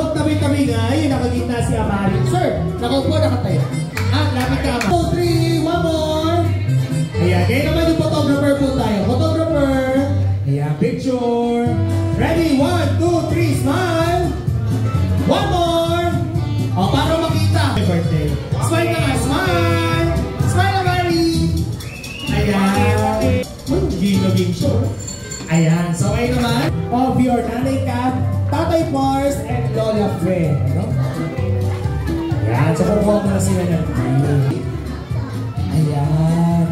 magtabi-tabi nga, yung nakagitna si Amari. Sir, nakaupo, nakatayo. Lapit ka ama. 2, 3, one more. Ayan, ngayon naman yung photographer po tayo. Photographer. Ayan, picture. Ready, 1, 2, 3, smile. One more. O, para makita. Happy birthday. Smile ka nga, smile. Smile, Amari. Ayan. Ginaging show. Ayan, so ngayon naman, of your Nanay Kat, Tatay Pars, and Lola Fred. No? Ayan, so kukuha ko na sila ng video. Ayan.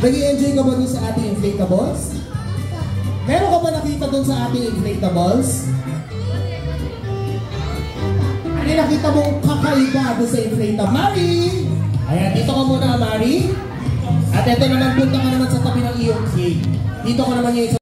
Nag-i-enjoy ka ba dun sa ating inflatables? Meron ka ba nakita dun sa ating inflatables? Ano nakita mong kakaiba dun sa inflatable? Mari! Ayan, dito ka muna, Mari. At ito naman, punta ka naman sa tabi ng iyong cake. Dito ka naman yung